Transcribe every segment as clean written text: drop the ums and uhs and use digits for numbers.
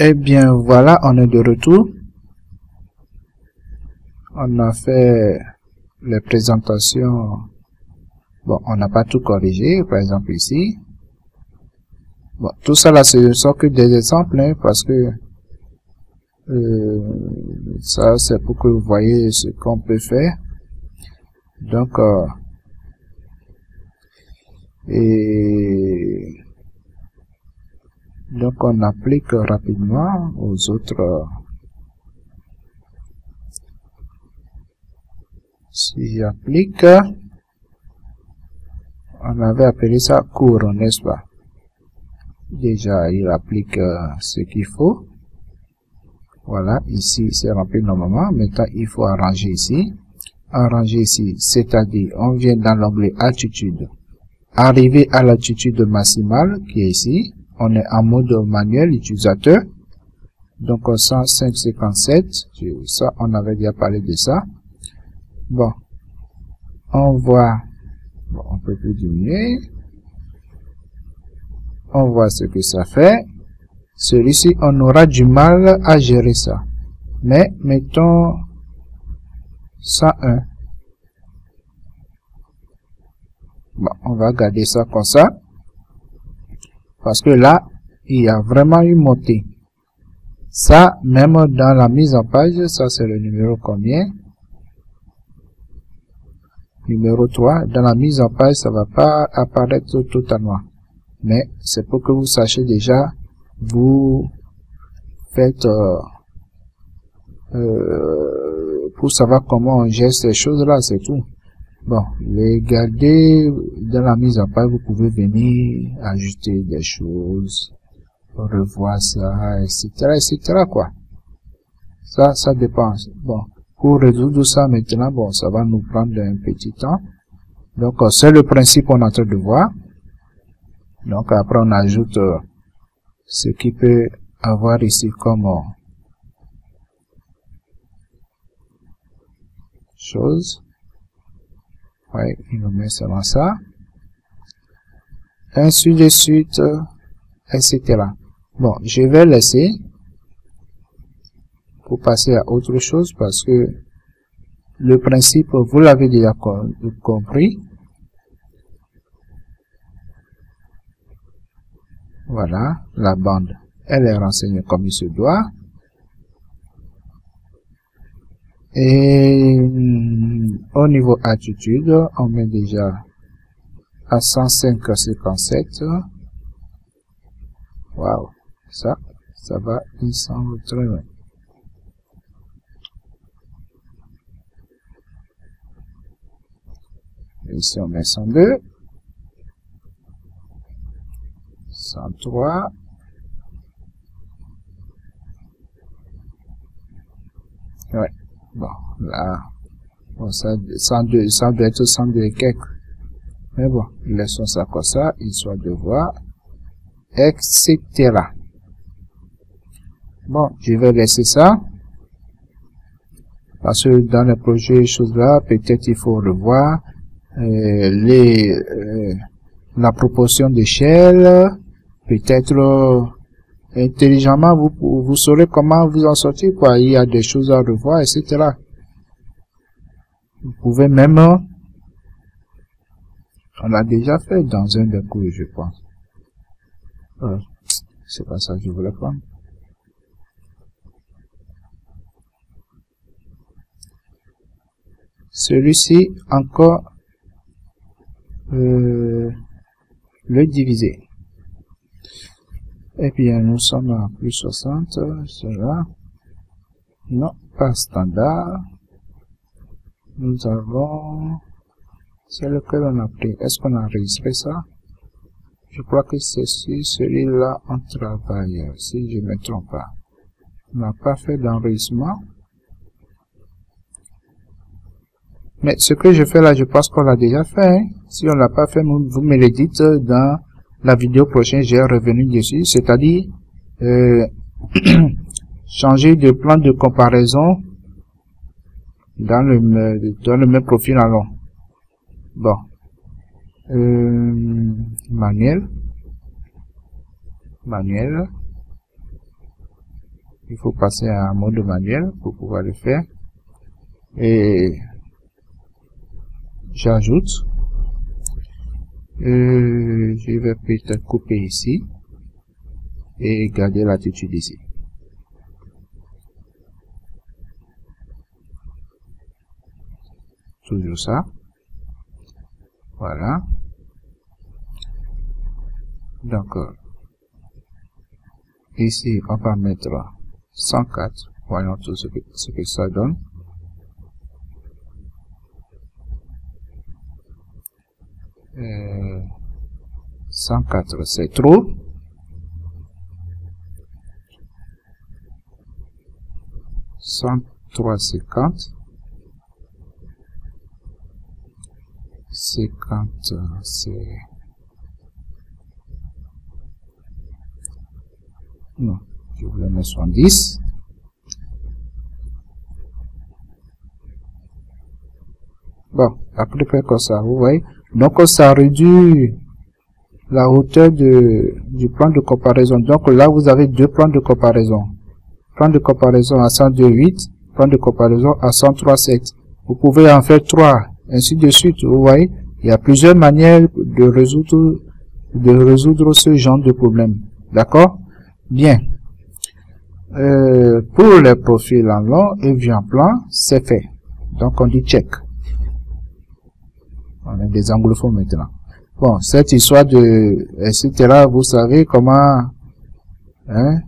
Eh bien voilà, on est de retour. On a fait les présentations. Bon, on n'a pas tout corrigé, par exemple ici. Bon, tout ça là, ce sont que des exemples, hein, parce que ça, c'est pour que vous voyez ce qu'on peut faire. Donc, donc on applique rapidement aux autres. Si j'applique, on avait appelé ça cours, n'est-ce pas? Déjà, il applique ce qu'il faut. Voilà, ici, c'est rempli normalement. Maintenant, il faut arranger ici. Arranger ici, c'est-à-dire, on vient dans l'onglet altitude. Arriver à l'altitude maximale, qui est ici. On est en mode manuel utilisateur. Donc, 105,57. Ça, on avait déjà parlé de ça. Bon. On voit, bon, on peut plus diminuer. On voit ce que ça fait. Celui-ci, on aura du mal à gérer ça. Mais, mettons 101. Bon, on va garder ça comme ça. Parce que là, il y a vraiment une montée. Ça, même dans la mise en page, ça c'est le numéro combien? Numéro 3. Dans la mise en page, ça va pas apparaître totalement. Mais c'est pour que vous sachiez déjà, vous faites pour savoir comment on gère ces choses-là, c'est tout. Bon, les garder dans la mise en page, vous pouvez venir ajuster des choses, revoir ça, etc., etc., quoi. Ça dépend. Bon, pour résoudre ça maintenant, bon, ça va nous prendre un petit temps. Donc, c'est le principe qu'on est en train de voir. Donc, après, on ajoute ce qui peut avoir ici comme chose. Ouais, il nous met seulement ça. Ainsi de suite, etc. Bon, je vais laisser pour passer à autre chose parce que le principe, vous l'avez déjà compris. Voilà, la bande, elle est renseignée comme il se doit. Et au niveau altitude, on met déjà à 105,57. Waouh, ça va, il semble très loin. Ici, on met 102. 103. Ouais. Bon, là, bon, ça doit être 102 et quelques. Mais bon, laissons ça comme ça, histoire de voir, etc. Bon, je vais laisser ça. Parce que dans le projet, choses là, peut-être il faut revoir la proportion d'échelle. Peut-être intelligemment, vous saurez comment vous en sortir, quoi. Il y a des choses à revoir, etc. Vous pouvez même, on l'a déjà fait dans un des cours, je pense. C'est pas ça que je voulais prendre. Celui-ci, encore, le diviser. Et bien, nous sommes à plus 60, cela. Non, pas standard. Nous avons, c'est lequel on a pris. Est-ce qu'on a enregistré ça? Je crois que c'est celui-là en travail, si je ne me trompe pas. On n'a pas fait d'enregistrement. Mais ce que je fais là, je pense qu'on l'a déjà fait. Hein. Si on l'a pas fait, vous me le dites dans la vidéo prochaine, j'ai revenu dessus. C'est-à-dire, changer de plan de comparaison dans le même profil alors. Bon. Manuel. Il faut passer à un mode manuel pour pouvoir le faire. Et j'ajoute. Je vais peut-être couper ici et garder l'attitude ici. Toujours ça. Voilà. Donc, ici, on va mettre 104. Voyons tout ce que ça donne. Euh, 104, c'est trop. 103,50. 50, c'est... Non, je voulais mettre 70. Bon, à peu près comme ça, vous voyez. Donc, ça réduit la hauteur du plan de comparaison. Donc, là, vous avez deux plans de comparaison. Plan de comparaison à 102,8, plan de comparaison à 103,7. Vous pouvez en faire 3, ainsi de suite, vous voyez. Il y a plusieurs manières de résoudre ce genre de problème. D'accord? Bien. Pour les profils en long et vue en plan, c'est fait. Donc, on dit check. On a des anglophones maintenant. Bon, cette histoire de etc., vous savez comment, hein,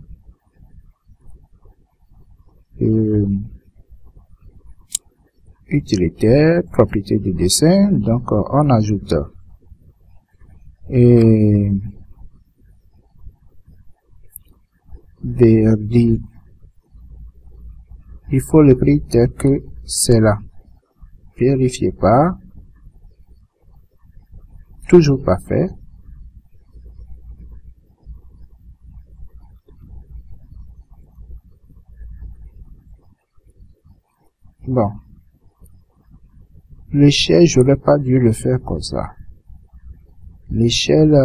utilitaire, propriété du dessin, donc on ajoute et verdi, il faut le prix tel que c'est là. Vérifiez pas, toujours pas fait. Bon, l'échelle, j'aurais pas dû le faire comme ça. L'échelle,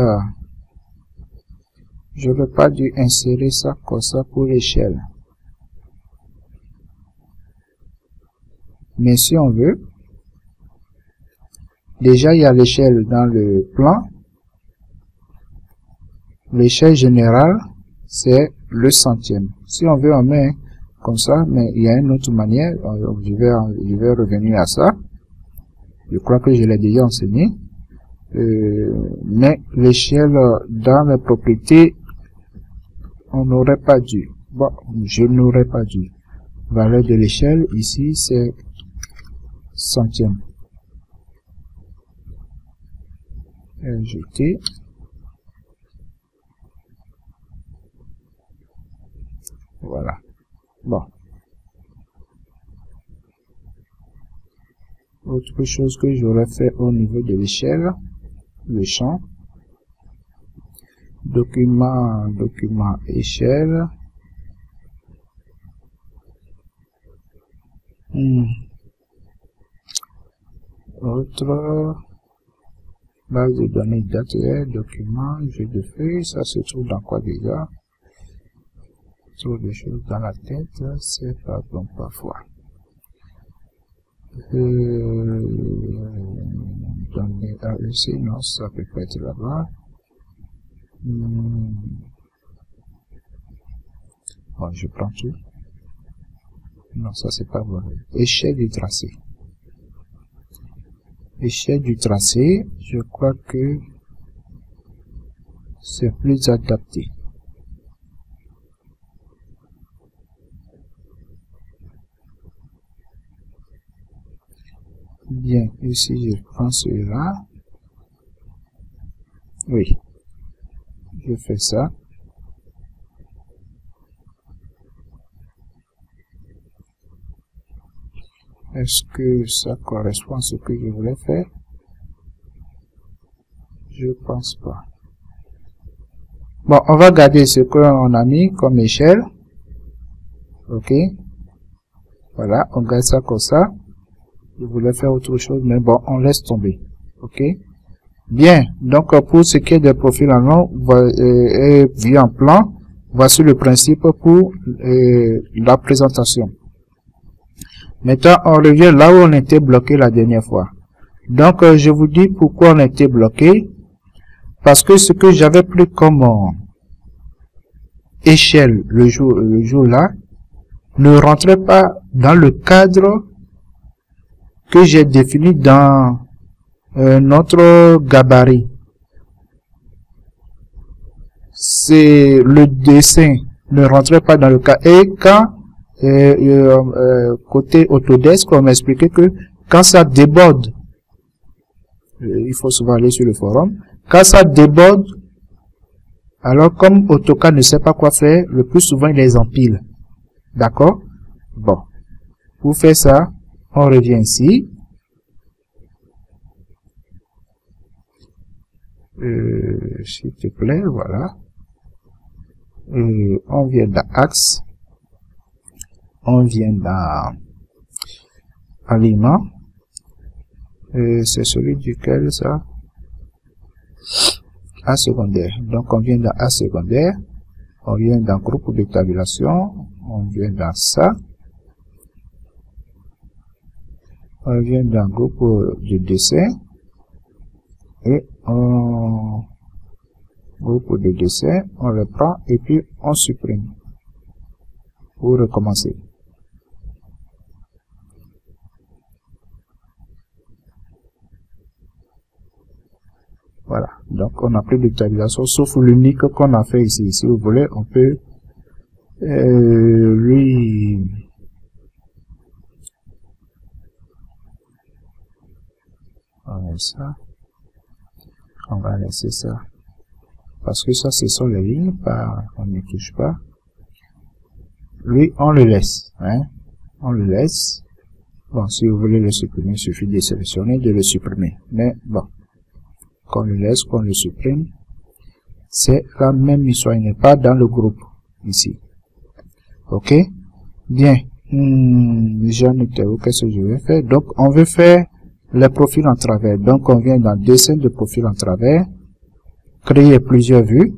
j'aurais pas dû insérer ça comme ça pour l'échelle. Mais si on veut, déjà il y a l'échelle dans le plan. L'échelle générale, c'est le centième. Si on veut, on met comme ça, mais il y a une autre manière. Je vais revenir à ça. Je crois que je l'ai déjà enseigné. Mais l'échelle dans les propriétés, on n'aurait pas dû. Bon, je n'aurais pas dû. Valeur de l'échelle, ici, c'est centième. Ajouter. Voilà. Bon. Autre chose que j'aurais fait au niveau de l'échelle, le champ. Document, échelle. Autre. Base de données date, document, jeu de feuilles, ça se trouve dans quoi déjà? Trop de choses dans la tête, c'est pas bon parfois. Données AEC, non, ça peut pas être là-bas. Bon, je prends tout. Non, ça c'est pas bon. Échelle du tracé. Échelle du tracé, je crois que c'est plus adapté. Bien, ici je prends celui-là. Oui, je fais ça. Est-ce que ça correspond à ce que je voulais faire? Je pense pas. Bon, on va garder ce qu'on a mis comme échelle. Ok. Voilà, on garde ça comme ça. Je voulais faire autre chose, mais bon, on laisse tomber. Ok. Bien. Donc, pour ce qui est des profils en long et vue en plan, Voici le principe pour la présentation. Maintenant, on revient là où on était bloqué la dernière fois. Donc, je vous dis pourquoi on était bloqué. Parce que ce que j'avais pris comme échelle le jour là ne rentrait pas dans le cadre que j'ai défini dans notre gabarit. C'est le dessin ne rentrait pas dans le cas. Et quand côté Autodesk, on m'expliquait que quand ça déborde, il faut souvent aller sur le forum, quand ça déborde, alors comme AutoCAD ne sait pas quoi faire, le plus souvent il les empile. D'accord? Bon. Pour faire ça, on revient ici. S'il te plaît, voilà. On vient dans Axe. On vient dans Aliments. C'est celui duquel ça? A secondaire. Donc on vient dans A secondaire. On vient dans groupe de tabulation. On vient dans ça. On vient dans groupe de dessin. Et on groupe de dessin, on le prend et puis on supprime pour recommencer. Voilà, donc on n'a plus de tabulation sauf l'unique qu'on a fait ici. Si vous voulez, on peut lui ça. On va laisser ça. Parce que ça, ce sont les lignes, on ne touche pas. Lui, on le laisse. Hein? On le laisse. Bon, si vous voulez le supprimer, il suffit de sélectionner, de le supprimer. Mais bon, qu'on le laisse, qu'on le supprime, c'est la même histoire. Il n'est pas dans le groupe, ici. Ok? Bien. J'en étais où? Qu'est-ce que je vais faire? Donc, on veut faire les profils en travers. Donc, on vient dans dessin de profil en travers. Créer plusieurs vues.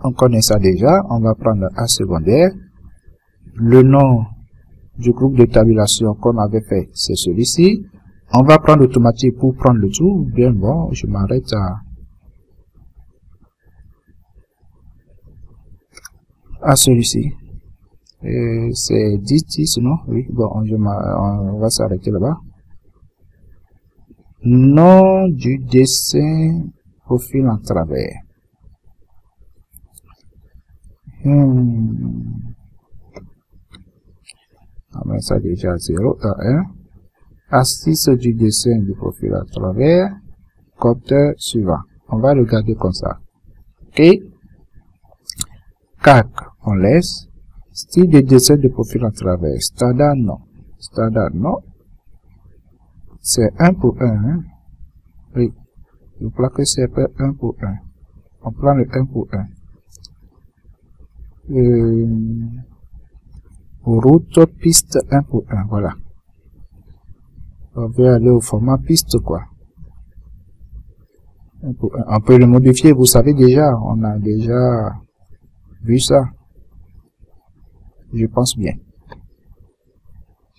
On connaît ça déjà. On va prendre A secondaire. Le nom du groupe de tabulation qu'on avait fait, c'est celui-ci. On va prendre automatique pour prendre le tout. Bien bon, je m'arrête à celui-ci. C'est 10, non? Oui, bon, on va s'arrêter là-bas. Nom du dessin profil en travers. On met ça déjà à 0 à 1. Assise du dessin du profil à travers. Compteur suivant. On va le garder comme ça. Ok. CAC, on laisse. Style de dessin de profil à travers. Standard, non. Standard, non. C'est 1 pour 1. Hein? Oui. Je crois que c'est 1 pour 1. On prend le 1 pour 1. Route piste 1 pour 1. Voilà. On va aller au format piste, quoi. 1 pour 1. On peut le modifier, vous savez déjà. On a déjà vu ça. Je pense bien.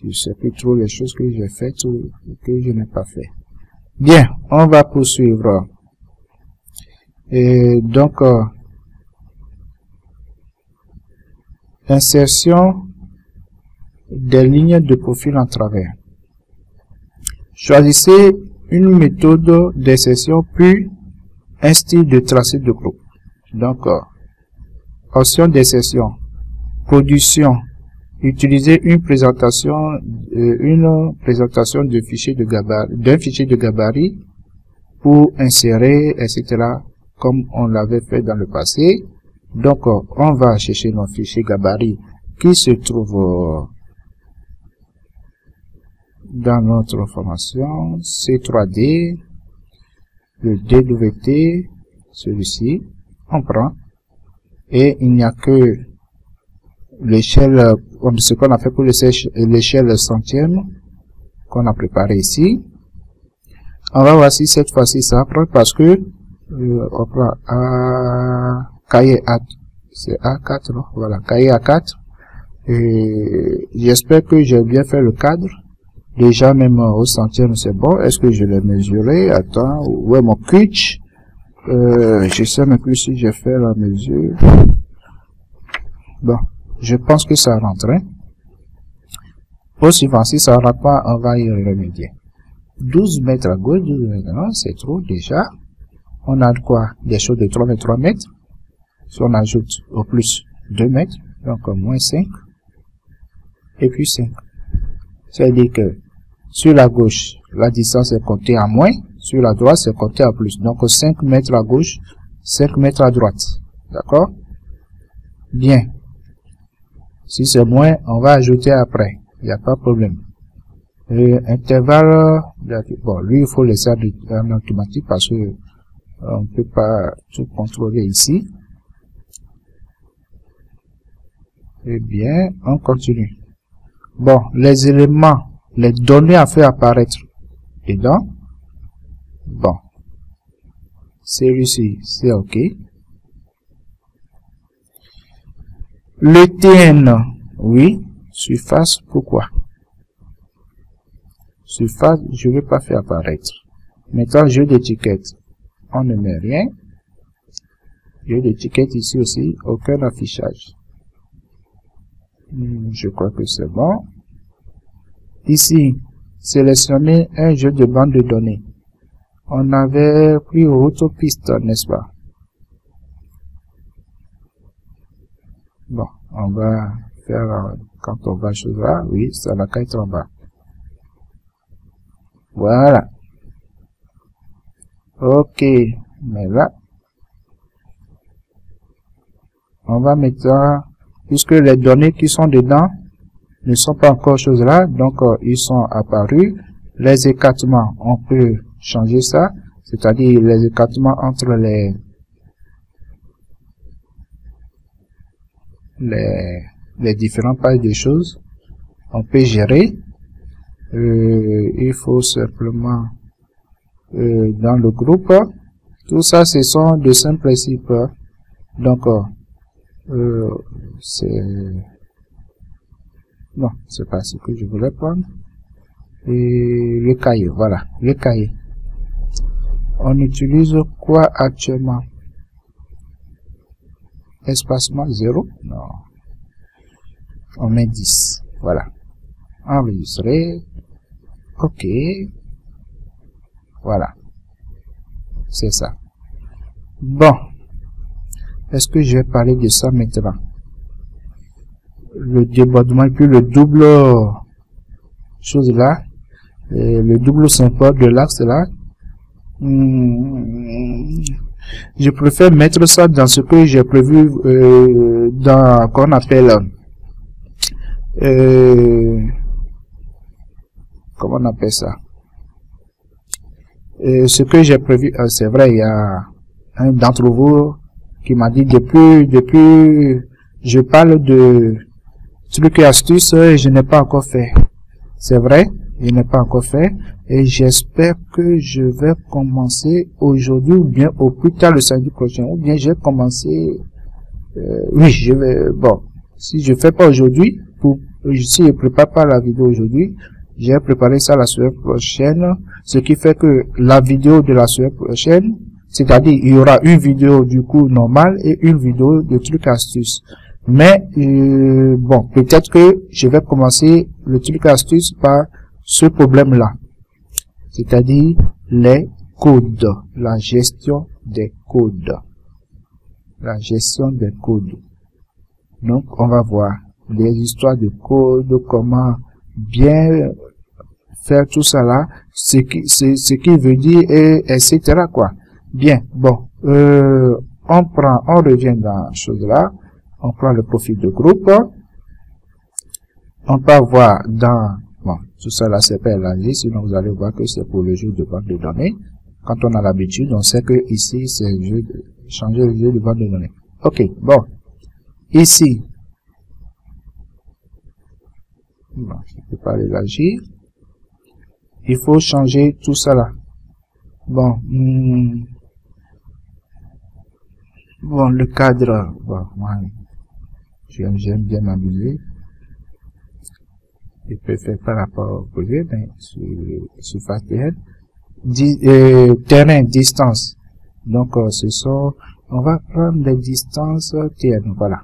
Je sais plus trop les choses que j'ai faites ou que je n'ai pas fait. Bien, on va poursuivre. Et donc, insertion des lignes de profil en travers. Choisissez une méthode d'insertion puis un style de tracé de groupe. Donc, option d'insertion, production. Utilisez une présentation de fichier de gabarit, d'un fichier de gabarit pour insérer, etc. comme on l'avait fait dans le passé. Donc, on va chercher nos fichiers gabarit qui se trouvent dans notre formation C3D, le DWT, celui-ci, on prend, et il n'y a que l'échelle, ce qu'on a fait pour l'échelle centième qu'on a préparé ici. On va voir si cette fois-ci ça prend parce que on prend cahier c'est A4, non? Voilà, cahier A4. Et j'espère que j'ai bien fait le cadre. Déjà, même au centième, c'est bon. Est-ce que je l'ai mesuré? Attends, où est mon pitch? Je sais même plus si j'ai fait la mesure. Bon, je pense que ça rentre. Hein? Au suivant, si ça ne rentre pas, on va y remédier. 12 mètres à gauche, 12 mètres à droite, c'est trop déjà. On a quoi? Des choses de 3 mètres, 3 mètres. Si on ajoute au plus 2 mètres, donc moins 5. Et puis 5. C'est-à-dire que sur la gauche, la distance est comptée à moins. Sur la droite, c'est compté à plus. Donc 5 mètres à gauche, 5 mètres à droite. D'accord? Bien. Si c'est moins, on va ajouter après. Il n'y a pas de problème. Intervalle, bon, lui, il faut laisser en automatique parce que on ne peut pas tout contrôler ici. Eh bien, on continue. Bon, les éléments, les données à faire apparaître dedans. Bon. Celui-ci, c'est OK. Le TN, oui. Surface, pourquoi? Surface, je ne vais pas faire apparaître. Maintenant, jeu d'étiquette. On ne met rien. Jeu d'étiquette ici aussi, aucun affichage. Je crois que c'est bon. Ici, sélectionner un jeu de bande de données. On avait pris autopiste, n'est-ce pas? Bon, on va faire, quand on va chose là, oui, ça va être en bas. Voilà. Ok, mais là, on va mettre, puisque les données qui sont dedans ne sont pas encore choses là, donc ils sont apparus. Les écartements, on peut changer ça, c'est-à-dire les écartements entre les différentes pages de choses, on peut gérer. Il faut simplement dans le groupe, tout ça ce sont de simples principes. Donc c'est non, c'est pas ce que je voulais prendre. Et le cahier, voilà, le cahier. On utilise quoi actuellement? Espacement 0? Non. On met 10. Voilà. Enregistrer. OK. Voilà. C'est ça. Bon. Est-ce que je vais parler de ça maintenant? Le débordement et puis le double chose là. Le double symbole de l'axe là. Je préfère mettre ça dans ce que j'ai prévu dans qu'on appelle comment on appelle ça, ce que j'ai prévu. C'est vrai, il y a un d'entre vous qui m'a dit depuis je parle de trucs et astuces et je n'ai pas encore fait. C'est vrai, je n'ai pas encore fait et j'espère que je vais commencer aujourd'hui ou bien au plus tard le samedi prochain, ou bien j'ai commencé oui, je vais, bon, si je fais pas aujourd'hui, si je prépare pas la vidéo aujourd'hui, j'ai préparé ça la semaine prochaine, ce qui fait que la vidéo de la semaine prochaine, c'est-à-dire il y aura une vidéo du coup normale et une vidéo de trucs astuces. Mais bon, peut-être que je vais commencer le truc astuce par ce problème-là, c'est-à-dire les codes, la gestion des codes, la gestion des codes. Donc, on va voir les histoires de code, comment bien faire tout ça là, ce qui veut dire, et etc. quoi. Bien, bon, on revient dans chose là. On prend le profil de groupe. On peut voir dans, bon, tout ça là c'est pas élargi, sinon vous allez voir que c'est pour le jeu de bande de données. Quand on a l'habitude, on sait que ici c'est changer le jeu de bande de données. Ok, bon, ici, bon, je ne peux pas l'élargir. Il faut changer tout ça là. Bon, Bon, le cadre, bon, moi, j'aime bien m'amuser. Je préfère par rapport au projet, mais surface terrain. Terrain, distance. Donc, on va prendre les distances terrain, voilà.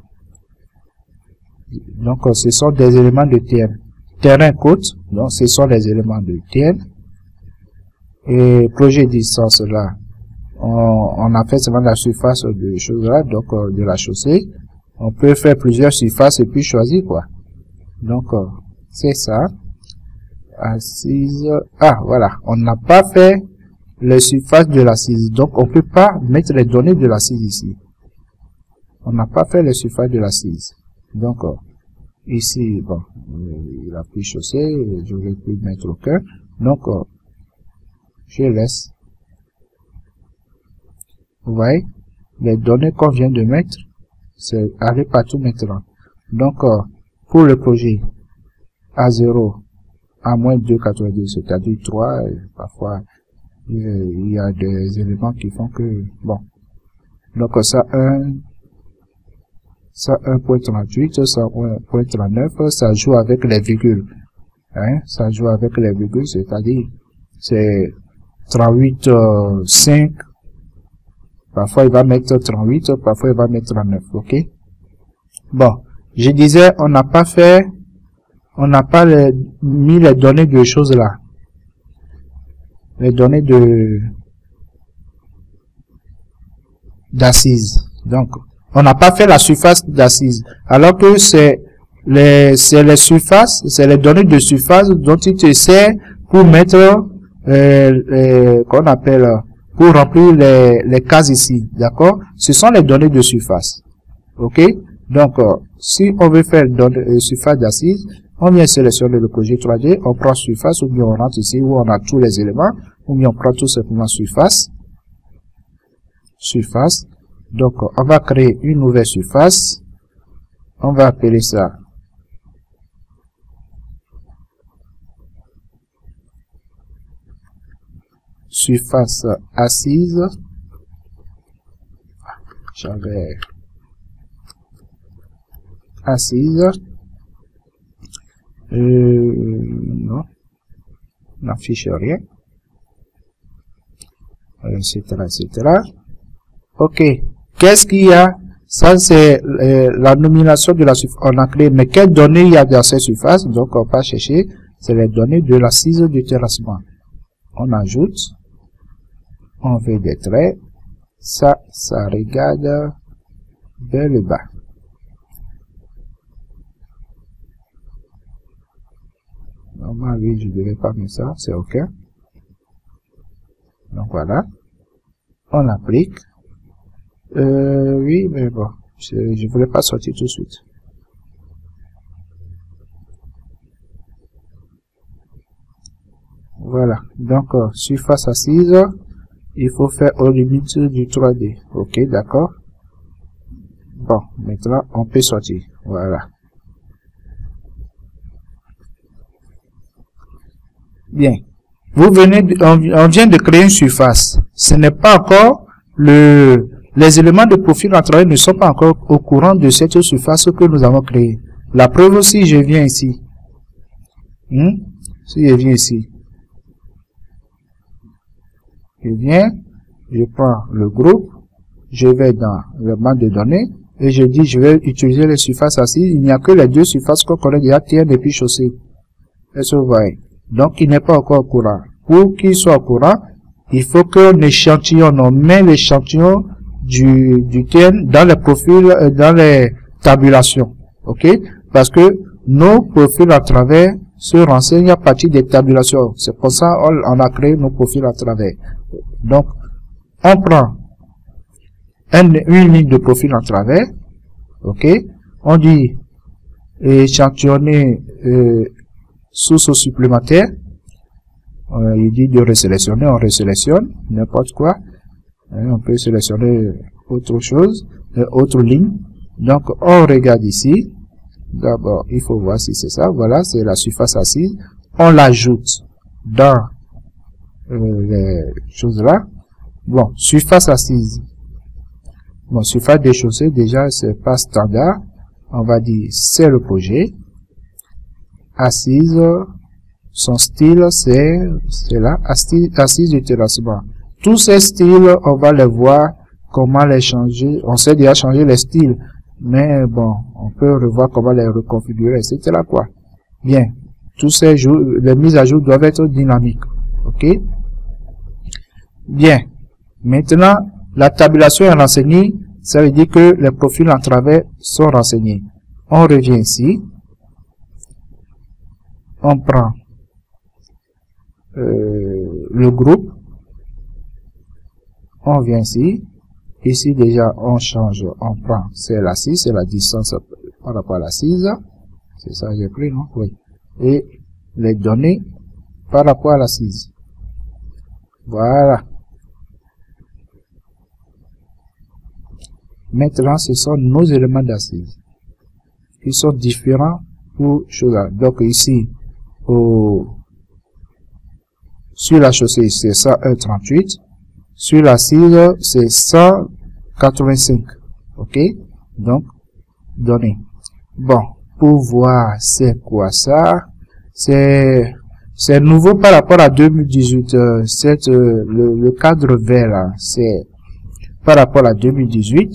Donc, ce sont des éléments de terrain. Terrain côte, donc ce sont les éléments de terrain. Et projet distance là, on a fait seulement la surface de choses là, donc de la chaussée. On peut faire plusieurs surfaces et puis choisir quoi. Donc, c'est ça. Assise. Ah, voilà. On n'a pas fait les surfaces de l'assise. Donc, on peut pas mettre les données de l'assise ici. On n'a pas fait les surfaces de l'assise. Donc, ici, bon, il a pris chaussée. Je vais plus mettre aucun. Donc, je laisse. Vous voyez, les données qu'on vient de mettre, c'est aller partout maintenant. Donc, pour le projet A0, à moins 2,90, c'est-à-dire 3, parfois, il y a des éléments qui font que, bon. Donc, ça 1.38, ça 1.39, ça joue avec les virgules. Hein, ça joue avec les virgules, c'est-à-dire, c'est 38,5. Parfois, il va mettre 38, parfois, il va mettre 39, ok? Bon, je disais, on n'a pas mis les données de choses là. Les données d'assises. Donc, on n'a pas fait la surface d'assises. Alors que c'est les surfaces, c'est les données de surface dont il te sert pour mettre, qu'on appelle, pour remplir les cases ici. D'accord? Ce sont les données de surface. Ok? Donc, si on veut faire surface d'assises, on vient sélectionner le projet 3D, on prend surface, ou bien on rentre ici où on a tous les éléments, ou bien on prend tout simplement surface. Surface. Donc, on va créer une nouvelle surface. On va appeler ça surface assise. J'avais assise. Non, on n'affiche rien, etc., etc. Ok, qu'est-ce qu'il y a? Ça, c'est la nomination de la surface. On a créé, mais quelles données il y a dans cette surface? Donc, on va chercher, c'est les données de l'assise du terrassement. On ajoute, on fait des traits, ça regarde vers le bas. Normalement, oui, je ne devais pas mettre ça, c'est OK. Donc voilà, on applique. Oui, mais bon, je ne voulais pas sortir tout de suite. Voilà, donc surface assise, il faut faire aux limites du 3D. OK, d'accord. Bon, maintenant, on peut sortir. Voilà. Bien. Vous venez, on vient de créer une surface. Ce n'est pas encore les éléments de profil à travailler ne sont pas encore au courant de cette surface que nous avons créée. La preuve aussi, je viens ici. Si je viens ici. Je viens, je prends le groupe, je vais dans le banc de données et je dis je vais utiliser les surfaces assises. Il n'y a que les deux surfaces qu'on connaît déjà, terre et puis chaussée. Est-ce que vous voyez? Donc, il n'est pas encore au courant. Pour qu'il soit au courant, il faut qu'on échantillonne, on met l'échantillon du terrain dans les profils, dans les tabulations. OK? Parce que nos profils à travers se renseignent à partir des tabulations. C'est pour ça on a créé nos profils à travers. Donc, on prend une ligne de profil à travers. OK? On dit échantillonner source supplémentaire. Il dit de resélectionner, on resélectionne n'importe quoi. On peut sélectionner autre chose, autre ligne. Donc, on regarde ici. D'abord, il faut voir si c'est ça. Voilà, c'est la surface assise. On l'ajoute dans les choses là. Bon, surface assise. Bon, surface des chaussées, déjà, c'est pas standard. On va dire, c'est le projet. Assise, son style, c'est là, assise de terrassement. Tous ces styles, on va les voir, comment les changer. On sait déjà changer les styles, mais bon, on peut revoir comment les reconfigurer, etc. quoi. Bien. Tous ces jours, les mises à jour doivent être dynamiques. OK? Bien. Maintenant, la tabulation est renseignée. Ça veut dire que les profils en travers sont renseignés. On revient ici. On prend le groupe. On vient ici. Ici, déjà, on change. On prend, c'est l'assise, c'est la distance par rapport à l'assise. C'est ça que j'ai pris, non? Oui. Et les données par rapport à l'assise. Voilà. Maintenant, ce sont nos éléments d'assise qui sont différents pour cela. Donc ici, sur la chaussée, c'est 101,38. Sur l'assise, c'est 185. OK? Donc, données. Bon, pour voir c'est quoi ça, c'est nouveau par rapport à 2018. Le cadre vert là, c'est par rapport à 2018.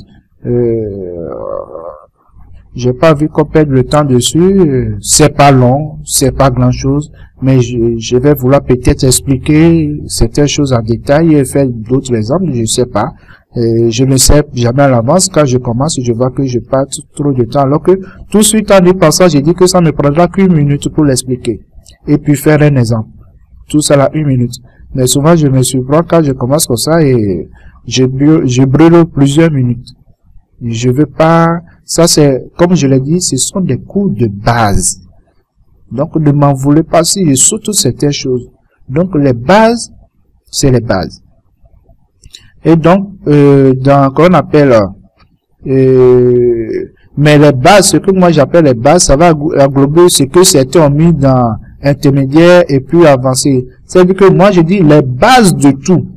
J'ai pas vu qu'on perde le temps dessus. C'est pas long, c'est pas grand chose, mais je vais vouloir peut-être expliquer certaines choses en détail et faire d'autres exemples, je sais pas. Je ne sais jamais à l'avance. Quand je commence, je vois que je perds trop de temps, alors que tout de suite en y pensant, j'ai dit que ça ne prendra qu'une minute pour l'expliquer et puis faire un exemple. Tout ça là, 1 minute. Mais souvent, je me surprends quand je commence comme ça et je brûle plusieurs minutes. Je veux pas, ça c'est, comme je l'ai dit, ce sont des cours de base. Donc, ne m'en voulez pas si je saute certaines choses. Donc, les bases, c'est les bases. Et donc, dans, qu'on appelle, mais les bases, ce que moi j'appelle les bases, ça va englober ce que certains ont mis dans intermédiaire et puis avancé. C'est-à-dire que moi je dis les bases de tout.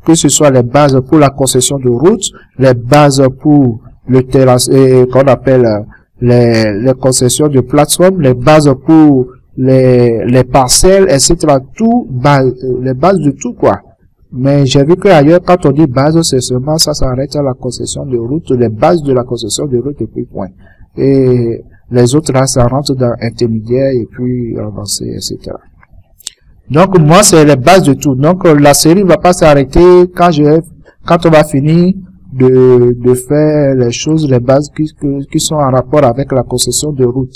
Que ce soit les bases pour la concession de route, les bases pour le terrasse, qu'on appelle les concessions de plateforme, les bases pour les parcelles, etc. Tout, les bases de tout, quoi. Mais j'ai vu que ailleurs, quand on dit base, c'est seulement ça s'arrête à la concession de route, les bases de la concession de route et puis point. Et les autres là, ça rentre dans intermédiaire et puis avancé, etc. Donc, moi, c'est les bases de tout. Donc, la série va pas s'arrêter quand on va finir de faire les choses, les bases qui sont en rapport avec la concession de route.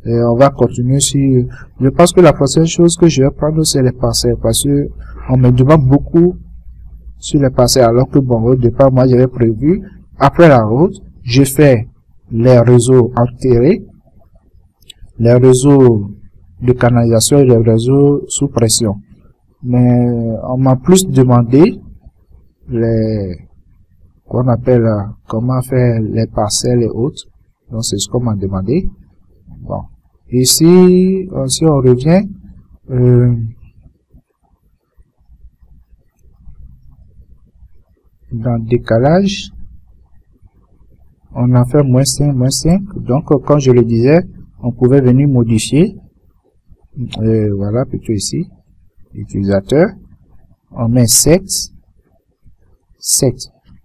Et on va continuer sur, je pense que la prochaine chose que je vais prendre, c'est les parcelles, parce que on me demande beaucoup sur les parcelles, alors que bon, au départ, moi, j'avais prévu, après la route, je fais les réseaux enterrés, les réseaux de canalisation et les réseaux sous pression. Mais on m'a plus demandé qu'on appelle comment faire les parcelles et autres. Donc c'est ce qu'on m'a demandé. Bon. Ici, si on revient, dans décalage, on a fait -5. Donc, comme je le disais, on pouvait venir modifier. Voilà, plutôt ici, utilisateur. On met 7.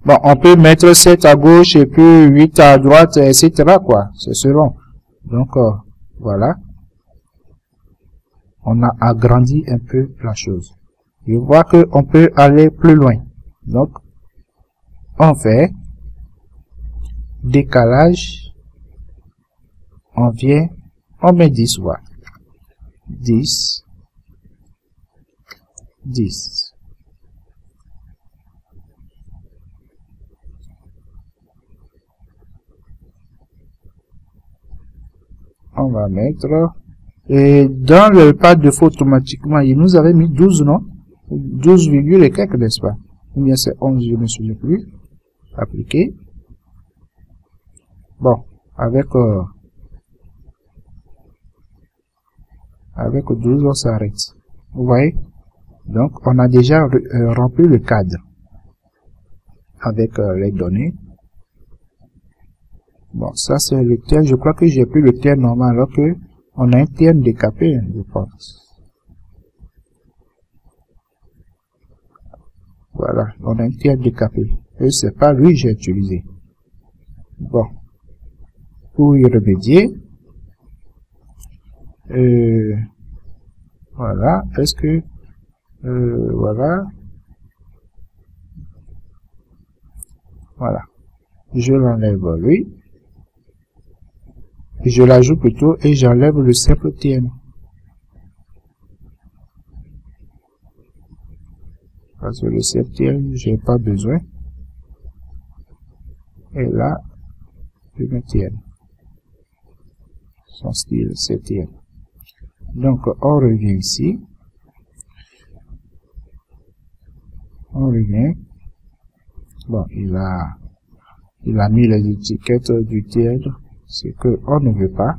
Bon, on peut mettre 7 à gauche et puis 8 à droite, etc. quoi. C'est selon. Donc, voilà. On a agrandi un peu la chose. Je vois qu'on peut aller plus loin. Donc, on fait décalage. On vient, on met 10 watts. 10. On va mettre, et dans le pad de feu automatiquement, il nous avait mis 12, non? 12, et quelques, n'est-ce pas? Ou bien c'est 11, je ne me souviens plus. Appliquer. Bon, avec 12, on s'arrête. Vous voyez? Donc, on a déjà rempli le cadre avec les données. Bon, ça c'est le tiers. Je crois que j'ai pris le tiers normal alors que on a un tiers décapé, je pense. Voilà, on a un tiers décapé. Et c'est pas lui que j'ai utilisé. Bon. Pour y remédier, voilà, est-ce que, voilà, je l'enlève lui, je l'ajoute plutôt et j'enlève le simple TN. Parce que le simple TN, j'ai pas besoin. Et là, je mets TN. Son style, c'est TN. Donc, on revient ici. On revient. Bon, il a mis les étiquettes du TN, ce que on ne veut pas.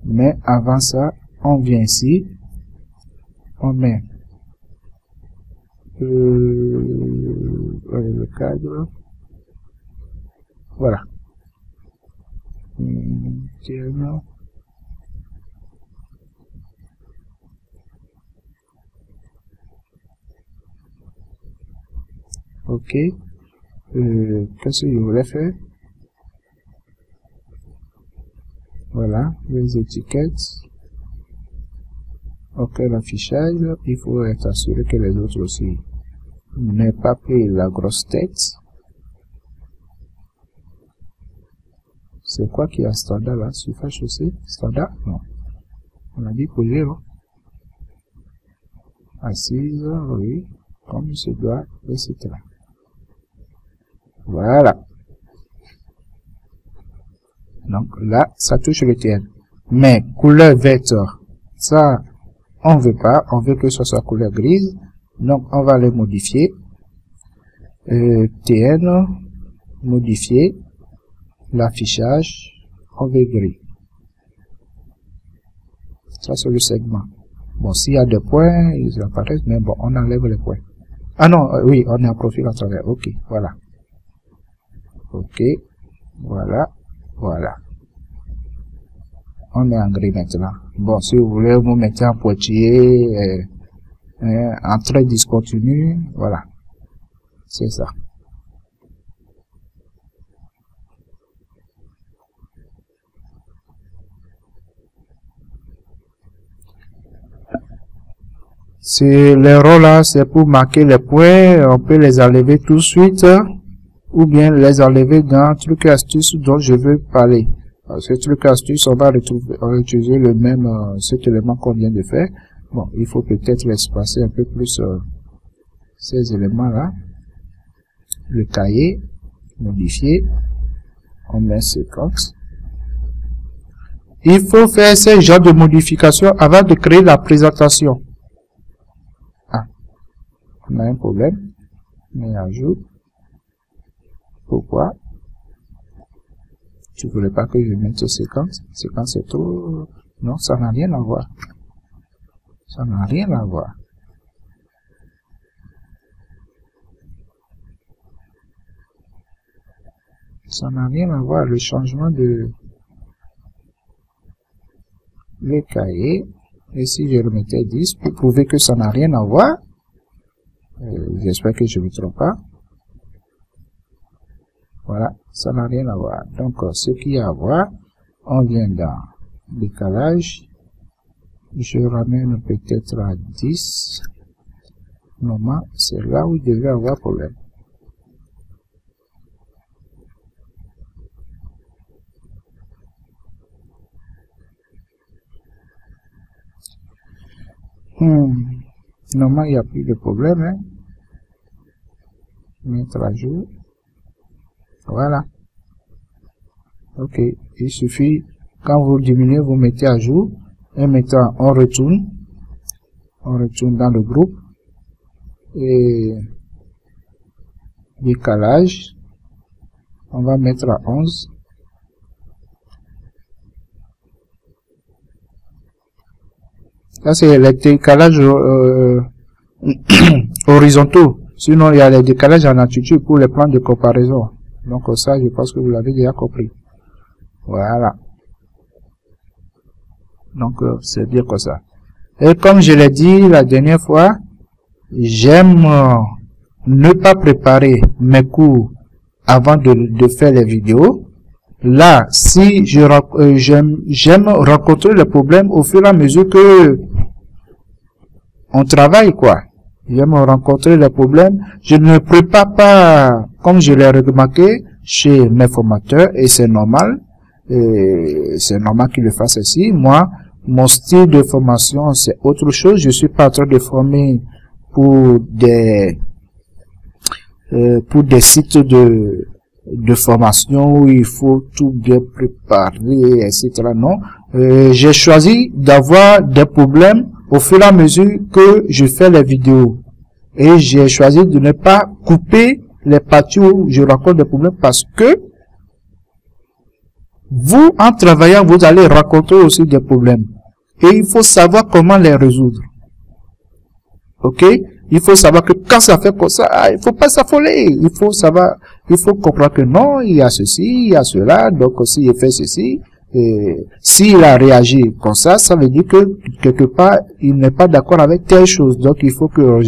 Mais avant ça, on vient ici. On met le cadre. Voilà. TN. Ok. Qu'est-ce que je voulais faire? Voilà, les étiquettes. Ok, l'affichage. Il faut être assuré que les autres aussi n'aient pas pris la grosse tête. C'est quoi qui est standard là? Surface aussi? Standard? Non. On a dit projet, non? Assise, oui. Comme il se doit, etc. Voilà. Donc là, ça touche le TN. Mais couleur vecteur, ça, on veut pas. On veut que ce soit couleur grise. Donc on va les modifier. TN, modifier. L'affichage, on veut gris. Ça c'est le segment. Bon, s'il y a des points, ils apparaissent, mais bon, on enlève les points. Ah non, oui, on est en profil à travers. Ok, voilà. Ok, voilà, voilà. On est en gris maintenant. Bon, si vous voulez, vous mettez en pointillé, en trait discontinu, voilà. C'est ça. Les rôles là, c'est pour marquer les points. On peut les enlever tout de suite ou bien les enlever dans truc et astuce dont je veux parler. Ce truc et astuce, on va utiliser le même cet élément qu'on vient de faire. Bon, il faut peut-être espacer un peu plus ces éléments là. Le cahier, modifier, on met 50. Il faut faire ce genre de modification avant de créer la présentation. On a un problème, mais ajoute. Pourquoi? Tu voulais pas que je mette 50? 50 c'est trop. Non, ça n'a rien à voir. Ça n'a rien à voir. Ça n'a rien à voir. Le changement de le cahier. Et si je remettais 10 pour prouver que ça n'a rien à voir. J'espère que je ne me trompe pas. Voilà, ça n'a rien à voir. Donc, ce qu'il y a à voir, on vient dans décalage. Je ramène peut-être à 10. Normalement, c'est là où il devait avoir problème. Normalement, il n'y a plus de problème. Hein. Mettre à jour. Voilà. Ok. Il suffit, quand vous diminuez, vous mettez à jour. Et maintenant, on retourne. On retourne dans le groupe. Et décalage. On va mettre à 11. Là, c'est les décalages horizontaux. Sinon, il y a les décalages en altitude pour les plans de comparaison. Donc, ça, je pense que vous l'avez déjà compris. Voilà. Donc, c'est bien comme ça. Et comme je l'ai dit la dernière fois, j'aime ne pas préparer mes cours avant de faire les vidéos. Là, si j'aime rencontrer le problème au fur et à mesure que on travaille, quoi. J'aime rencontrer les problèmes. Je ne prépare pas, comme je l'ai remarqué chez mes formateurs, et c'est normal. C'est normal qu'ils le fassent ainsi. Moi, mon style de formation, c'est autre chose. Je suis pas en train de former pour des sites de formation où il faut tout bien préparer, etc. Non. J'ai choisi d'avoir des problèmes au fur et à mesure que je fais les vidéos. Et j'ai choisi de ne pas couper les parties où je rencontre des problèmes parce que vous, en travaillant, vous allez rencontrer aussi des problèmes. Et il faut savoir comment les résoudre. Ok? Il faut savoir que quand ça fait comme ça, il faut pas s'affoler. Il faut savoir, il faut comprendre que non, il y a ceci, il y a cela. Donc, s'il fait ceci, s'il a réagi comme ça veut dire que quelque part, il n'est pas d'accord avec telle chose. Donc, il faut que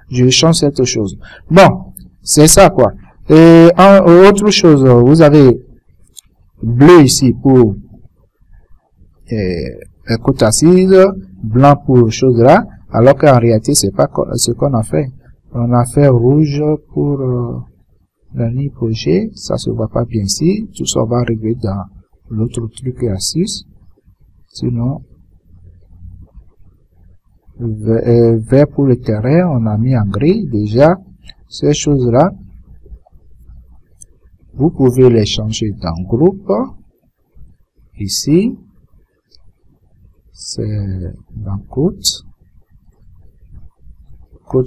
je change cette chose. Bon, c'est ça, quoi. Et autre chose, vous avez bleu ici pour côte assise, blanc pour chose là, alors qu'en réalité c'est pas ce qu'on a fait. On a fait rouge pour la ligne projet, ça se voit pas bien ici, tout ça va régler dans l'autre truc assise. Sinon, vert pour le terrain, on a mis en gris déjà. Ces choses là, vous pouvez les changer dans groupe. Ici, c'est dans côte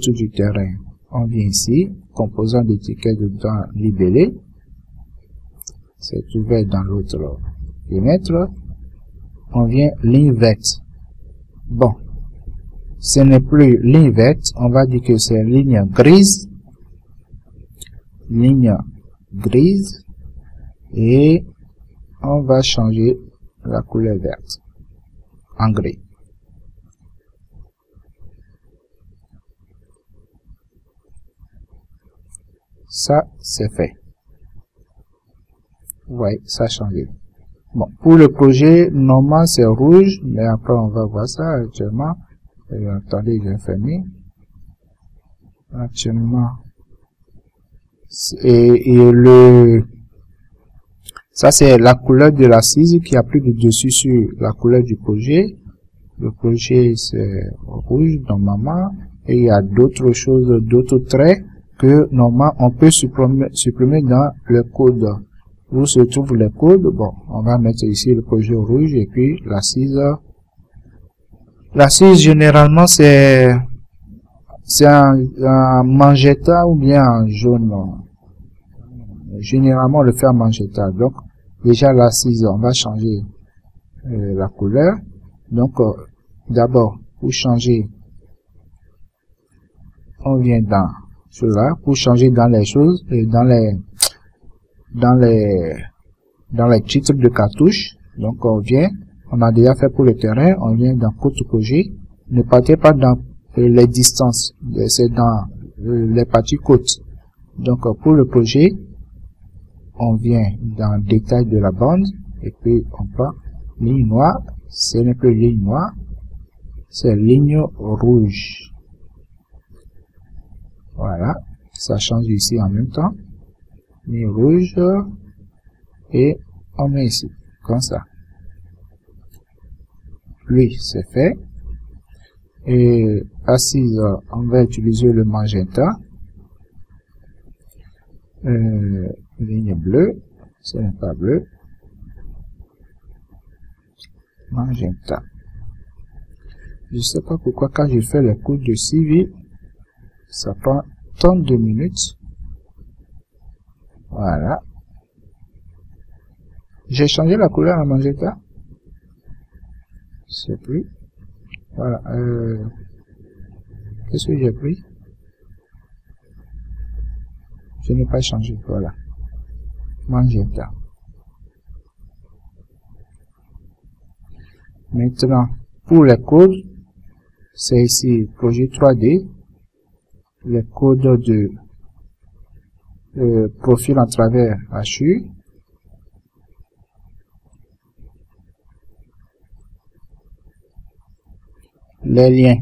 du terrain. On vient ici, composant d'étiquette dedans libellé. C'est ouvert dans l'autre fenêtre. On vient ligne verte. Bon, ce n'est plus ligne verte, on va dire que c'est ligne grise. Ligne grise. Et on va changer la couleur verte en gris. Ça, c'est fait. Ouais, ça a changé. Bon, pour le projet, normalement, c'est rouge, mais après, on va voir ça actuellement. Attendez, je vais fermer. Actuellement. Ça, c'est la couleur de l'assise qui a pris le dessus sur la couleur du projet. Le projet, c'est rouge, normalement. Et il y a d'autres choses, d'autres traits que, normalement, on peut supprimer dans le code. Où se trouvent les codes? Bon, on va mettre ici le projet rouge et puis l'assise. L'assise, généralement, c'est un magenta ou bien un jaune. Généralement, on le fait en magenta. Donc, déjà l'assise, on va changer la couleur. Donc, d'abord, pour changer, on vient dans cela, pour changer dans les choses, et dans les titres de cartouche. Donc, on a déjà fait pour le terrain, on vient dans côte projet. Ne partez pas dans les distances, c'est dans les parties côtes. Donc, pour le projet, on vient dans le détail de la bande, et puis on prend ligne noire, ce n'est plus ligne noire, c'est ligne rouge. Voilà, ça change ici en même temps. Ligne rouge, et on met ici, comme ça. Lui, c'est fait. Et assise, on va utiliser le magenta. Ligne bleue, ce n'est pas bleu. Magenta. Je sais pas pourquoi quand je fais le cours de civil, ça prend tant de minutes. Voilà. J'ai changé la couleur en magenta. C'est plus. Voilà. Qu'est-ce que j'ai pris? Je n'ai pas changé. Voilà. Magenta. Maintenant, pour les codes, c'est ici projet 3D, les codes de profil en travers HU, les liens,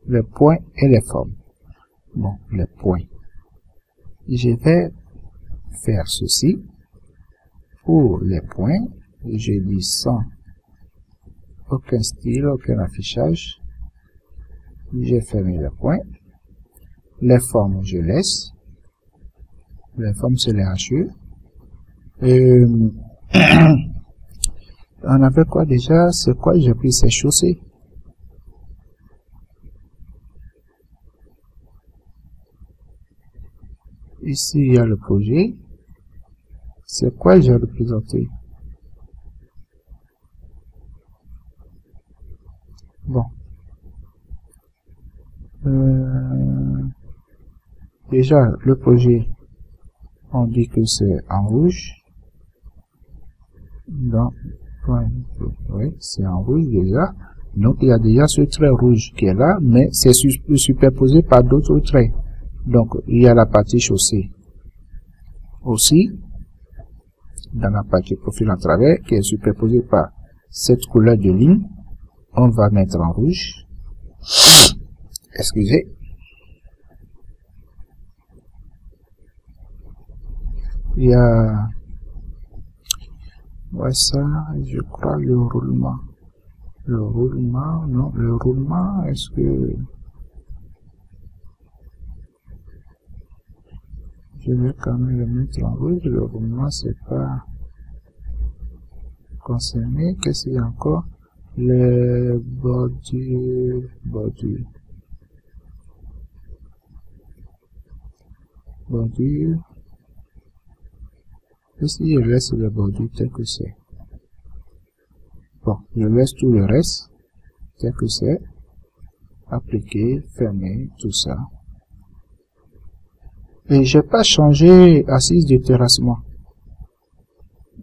les points et les formes. Bon, les points. Je vais faire ceci. Pour les points, je dis sans aucun style, aucun affichage. J'ai fermé les points. Les formes, je laisse. Les formes, c'est les HU. On avait quoi déjà? C'est quoi? J'ai pris ces chaussées. Ici, il y a le projet. C'est quoi j'ai représenté? Bon. Déjà, le projet, on dit que c'est en rouge. Donc, oui, c'est en rouge déjà. Donc, il y a déjà ce trait rouge qui est là, mais c'est superposé par d'autres traits. Donc, il y a la partie chaussée aussi, dans la partie profil en travers, qui est superposée par cette couleur de ligne. On va mettre en rouge. Excusez. Il y a, ouais, ça, je crois, le roulement. Le roulement, non, le roulement, est-ce que je vais quand même le mettre en rouge? Le roulement, c'est pas concerné. Qu'est-ce qu'il y a encore? Les bordures. Et si je laisse les bordures tel que c'est? Bon, je laisse tout le reste tel que c'est. Appliquer, fermer, tout ça. Et j'ai pas changé assise de terrassement.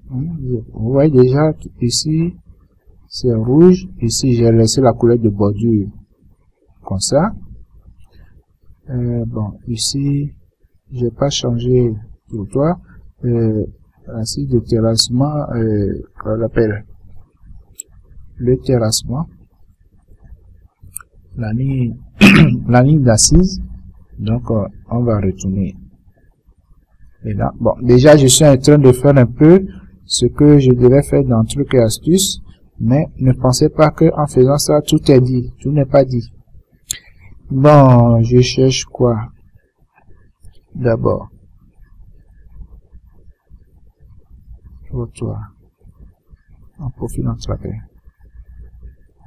Vous voyez déjà ici, c'est rouge. Ici, j'ai laissé la couleur de bordure comme ça. Bon, ici, j'ai pas changé tout le toit. Assise de terrassement, qu'on appelle le terrassement, la ligne, la ligne d'assise. Donc, on va retourner. Et là, bon, déjà, je suis en train de faire un peu ce que je devais faire dans trucs et astuces, mais ne pensez pas que en faisant ça, tout est dit, tout n'est pas dit. Bon, je cherche quoi? D'abord, trottoir, en profil en travers,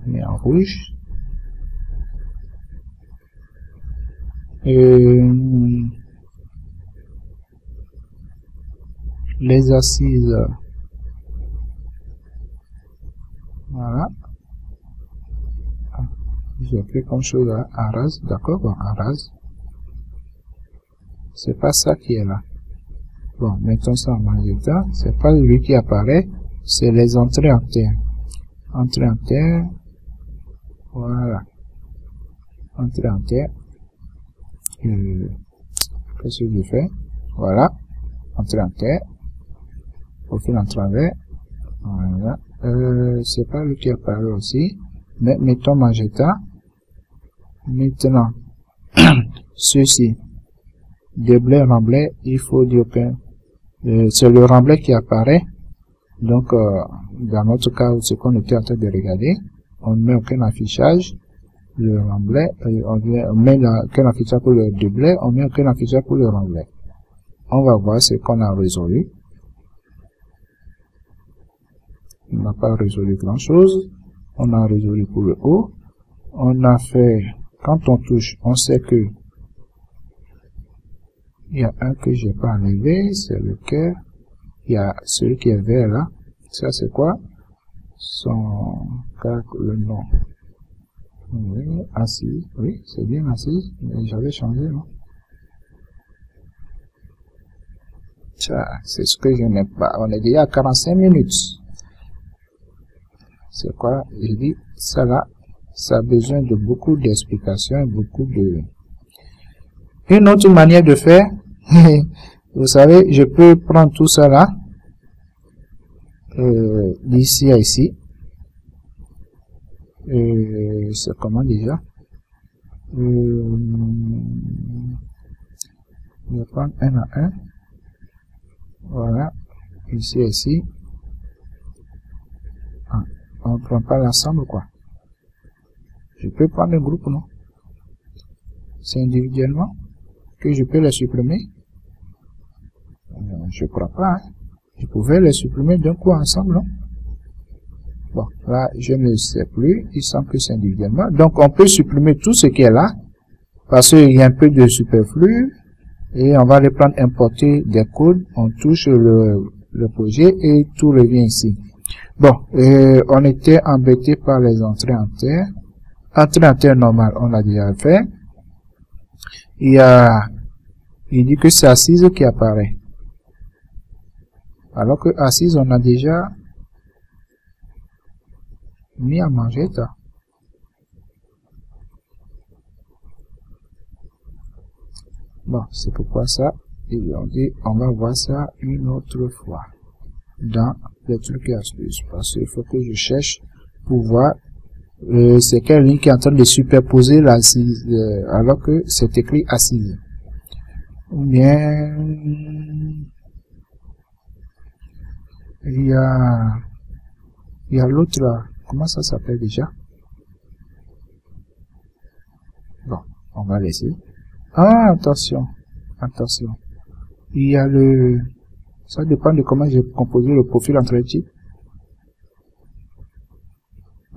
mais en rouge. Les assises, voilà. J'ai fait comme chose à rase, d'accord, bon, à rase. C'est pas ça qui est là. Bon, mettons ça en magenta. C'est pas lui qui apparaît, c'est les entrées en terre. Entrée en terre, voilà. Entrée en terre. Qu'est-ce que je fais? Voilà. Entrée en terre. Profil en travers. Voilà. C'est pas lui qui apparaît aussi. Mais mettons magenta. Maintenant, ceci. Déblai, remblai, il faut dire que c'est le remblai qui apparaît. Donc, dans notre cas, ce qu'on était en train de regarder, on ne met aucun affichage. Le remblai, on met aucun affichage pour le déblai, on met aucun affichage pour le remblai. On va voir ce qu'on a résolu. On n'a pas résolu grand chose. On a résolu pour le haut. On a fait, quand on touche, on sait que il y a un que j'ai pas enlevé, c'est le cœur. Il y a celui qui est vert là. Ça c'est quoi? Son le nom. Oui, assise. Oui, c'est bien assise, mais j'avais changé, non? Ça, c'est ce que je n'ai pas. On est déjà à 45 minutes. C'est quoi? Il dit, ça là, ça a besoin de beaucoup d'explications, beaucoup de... Une autre manière de faire, vous savez, je peux prendre tout ça là, d'ici à ici. C'est comment déjà? Je vais prendre un à un. Voilà, ici à ici. Ah, on ne prend pas l'ensemble, quoi. Je peux prendre un groupe, non? C'est individuellement que je peux les supprimer. Je crois pas, hein. Je pouvais les supprimer d'un coup ensemble, non? Bon, là, je ne sais plus. Il semble que c'est individuellement. Donc, on peut supprimer tout ce qui est là, parce qu'il y a un peu de superflu, et on va les prendre, importer des codes, on touche le projet, et tout revient ici. Bon, on était embêté par les entrées en terre. Entrée en terre normale, on l'a déjà fait. Il dit que c'est assise qui apparaît. Alors que assise, on a déjà mis à manger, ça. Bon, c'est pourquoi ça, et on dit, on va voir ça une autre fois dans les trucs et astuces, parce qu'il faut que je cherche pour voir c'est quelle ligne qui est en train de superposer l'assise, alors que c'est écrit assise. Ou bien, il y a l'autre là, comment ça s'appelle déjà? Bon, on va laisser. Ah, attention, attention. Il y a ça dépend de comment j'ai composé le profil entre les types.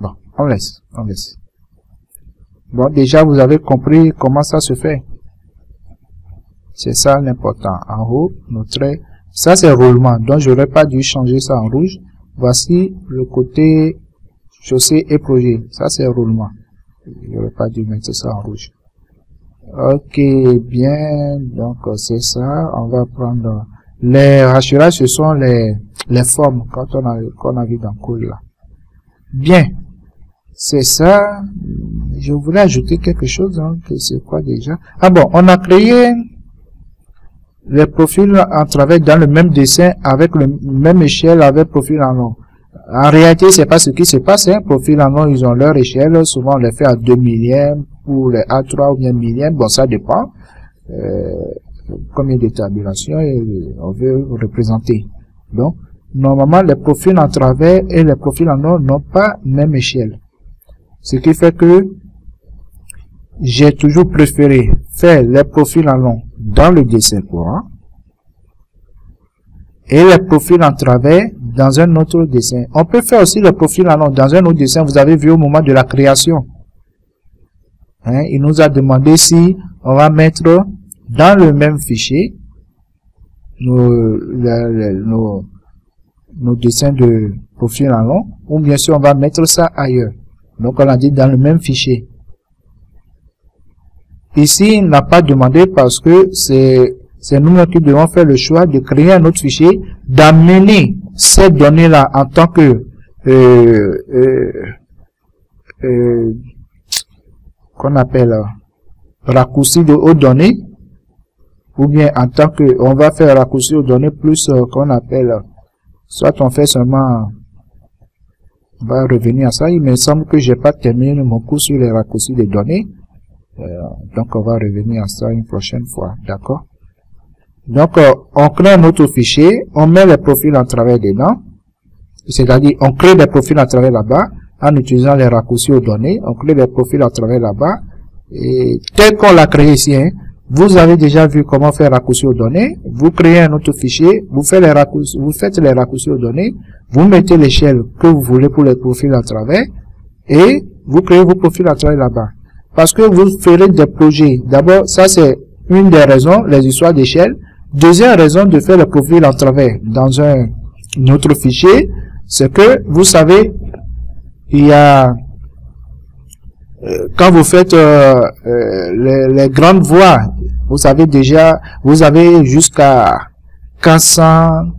Bon, on laisse. Bon, déjà, vous avez compris comment ça se fait. C'est ça l'important. En haut, nos traits. Ça, c'est roulement. Donc, j'aurais pas dû changer ça en rouge. Voici le côté chaussée et projet. Ça, c'est roulement. J'aurais pas dû mettre ça en rouge. Ok, bien. Donc, c'est ça. On va prendre les rachurages. Ce sont les formes qu'on a vu dans le code là. Bien. C'est ça. Je voulais ajouter quelque chose. Donc, c'est quoi déjà? Ah bon, on a créé les profils en travers dans le même dessin avec le même échelle avec profil en long. En réalité, c'est pas ce qui se passe. Hein. Profil en long, ils ont leur échelle. Souvent, on les fait à 2 millièmes pour les A3 ou bien millièmes. Bon, ça dépend. Combien de tabulations on veut représenter. Donc, normalement, les profils en travers et les profils en long n'ont pas même échelle. Ce qui fait que j'ai toujours préféré faire les profils en long dans le dessin courant et les profils en travers dans un autre dessin. On peut faire aussi le profil en long dans un autre dessin. Vous avez vu au moment de la création. Hein, il nous a demandé si on va mettre dans le même fichier nos dessins de profil en long ou bien sûr on va mettre ça ailleurs. Donc on a dit dans le même fichier. Ici, il n'a pas demandé parce que c'est nous qui devons faire le choix de créer un autre fichier, d'amener ces données-là en tant que qu'on appelle raccourci aux données, ou bien en tant que on va faire raccourci aux données plus qu'on appelle, soit on fait seulement, on va revenir à ça. Il me semble que j'ai pas terminé mon cours sur les raccourcis des données. Donc on va revenir à ça une prochaine fois, d'accord? Donc on crée un autre fichier, on met les profils en travers dedans, c'est-à-dire on crée des profils en travers là-bas en utilisant les raccourcis aux données, on crée des profils en travers là-bas et tel qu'on l'a créé ici, hein, vous avez déjà vu comment faire raccourci aux données, vous créez un autre fichier, vous faites les raccourcis aux données, vous mettez l'échelle que vous voulez pour les profils en travers et vous créez vos profils en travers là-bas. Parce que vous ferez des projets. D'abord, ça c'est une des raisons, les histoires d'échelle. Deuxième raison de faire le profil en travers dans un autre fichier, c'est que vous savez, il y a quand vous faites les grandes voies, vous savez déjà, vous avez jusqu'à 400,